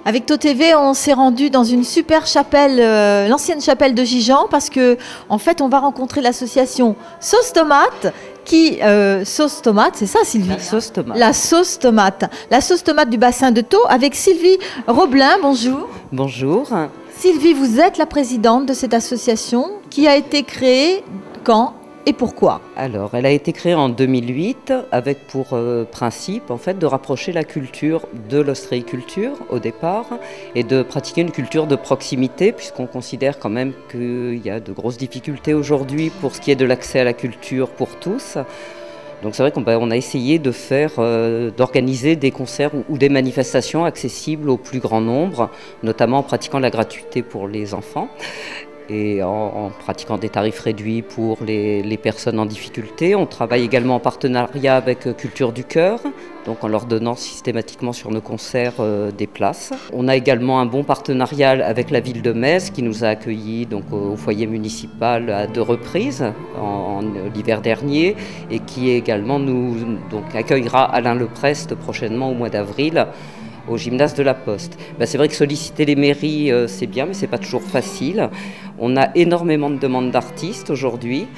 Avec TOTV, on s'est rendu dans une super chapelle, l'ancienne chapelle de Gijan, parce que en fait, on va rencontrer l'association Sauce Tomate, sauce tomate, c'est ça, Sylvie? La sauce tomate. La sauce tomate. La sauce tomate du bassin de Thau, avec Sylvie Roblin. Bonjour. Bonjour. Sylvie, vous êtes la présidente de cette association qui a été créée quand et pourquoi? Alors, elle a été créée en 2008 avec pour principe en fait de rapprocher la culture de l'ostréiculture au départ et de pratiquer une culture de proximité, puisqu'on considère quand même qu'il y a de grosses difficultés aujourd'hui pour ce qui est de l'accès à la culture pour tous. Donc c'est vrai qu'on a essayé de d'organiser des concerts ou des manifestations accessibles au plus grand nombre, notamment en pratiquant la gratuité pour les enfants et en pratiquant des tarifs réduits pour les personnes en difficulté. On travaille également en partenariat avec Culture du Cœur, donc en leur donnant systématiquement sur nos concerts des places. On a également un bon partenariat avec la ville de Metz qui nous a accueillis donc, au foyer municipal à 2 reprises en l'hiver dernier et qui également accueillera Alain Leprest prochainement au mois d'avril au gymnase de la Poste. C'est vrai que solliciter les mairies, c'est bien, mais ce n'est pas toujours facile. On a énormément de demandes d'artistes aujourd'hui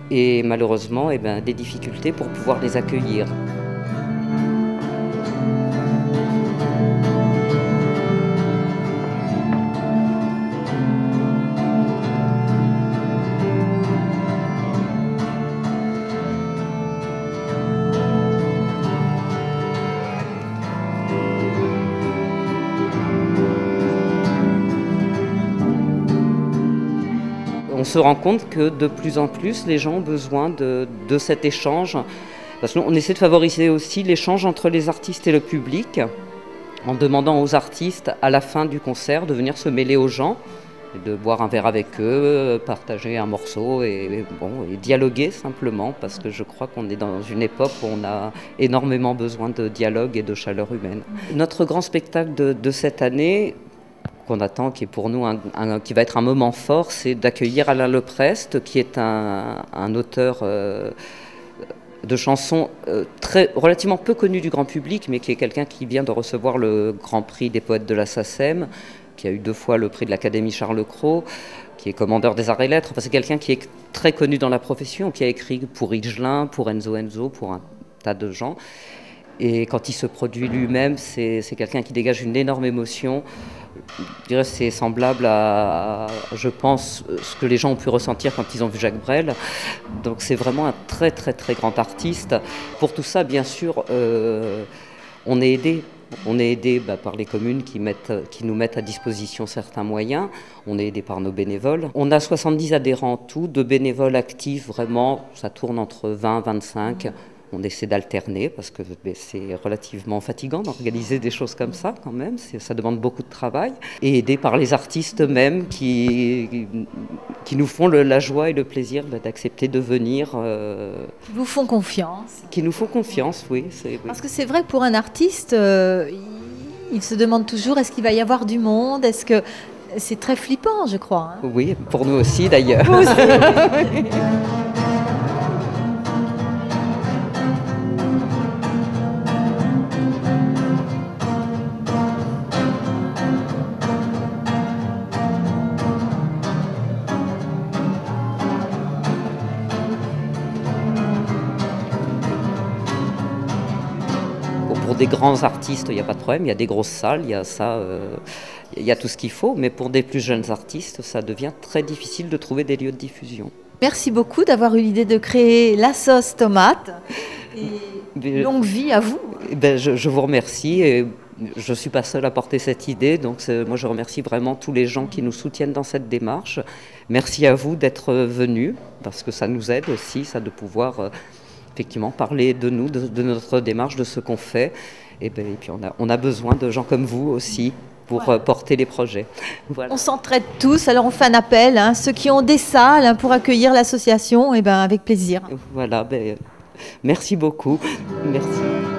et malheureusement des difficultés pour pouvoir les accueillir. On se rend compte que de plus en plus, les gens ont besoin de cet échange. Parce qu'on essaie de favoriser aussi l'échange entre les artistes et le public, en demandant aux artistes, à la fin du concert, de venir se mêler aux gens, de boire un verre avec eux, partager un morceau et dialoguer simplement, parce que je crois qu'on est dans une époque où on a énormément besoin de dialogue et de chaleur humaine. Notre grand spectacle de cette année, qu'on attend, qui est pour nous qui va être un moment fort, c'est d'accueillir Alain Leprest, qui est un auteur de chansons relativement peu connu du grand public, mais qui est quelqu'un qui vient de recevoir le Grand Prix des poètes de la SACEM, qui a eu 2 fois le prix de l'Académie Charles Cros, qui est commandeur des arts et lettres. Enfin, c'est quelqu'un qui est très connu dans la profession, qui a écrit pour Higelin, pour Enzo, pour un tas de gens. Et quand il se produit lui-même, c'est quelqu'un qui dégage une énorme émotion. Je dirais que c'est semblable à, je pense, ce que les gens ont pu ressentir quand ils ont vu Jacques Brel. Donc c'est vraiment un très très très grand artiste. Pour tout ça, bien sûr, on est aidé. On est aidé par les communes qui nous mettent à disposition certains moyens. On est aidé par nos bénévoles. On a 70 adhérents en tout, de bénévoles actifs, vraiment, ça tourne entre 20 et 25. On essaie d'alterner parce que c'est relativement fatigant d'organiser des choses comme ça quand même, ça demande beaucoup de travail. Et aidé par les artistes eux-mêmes qui nous font la joie et le plaisir d'accepter de venir. Qui vous font confiance. Qui nous font confiance, oui. Parce que c'est vrai que pour un artiste, il se demande toujours est-ce qu'il va y avoir du monde, est-ce que c'est très flippant, je crois. Hein. Oui, pour nous aussi d'ailleurs. Vous aussi. Pour des grands artistes, il n'y a pas de problème, il y a des grosses salles, il y a ça, il y a tout ce qu'il faut, mais pour des plus jeunes artistes, ça devient très difficile de trouver des lieux de diffusion. Merci beaucoup d'avoir eu l'idée de créer la sauce tomate et longue vie à vous. Je vous remercie et je ne suis pas seule à porter cette idée, donc moi je remercie vraiment tous les gens qui nous soutiennent dans cette démarche. Merci à vous d'être venus, parce que ça nous aide aussi, ça de pouvoir... effectivement, parler de nous, de notre démarche, de ce qu'on fait. Et puis on a besoin de gens comme vous aussi pour porter les projets. Voilà. On s'entraide tous, alors on fait un appel, ceux qui ont des salles pour accueillir l'association, avec plaisir. Voilà, merci beaucoup. Merci.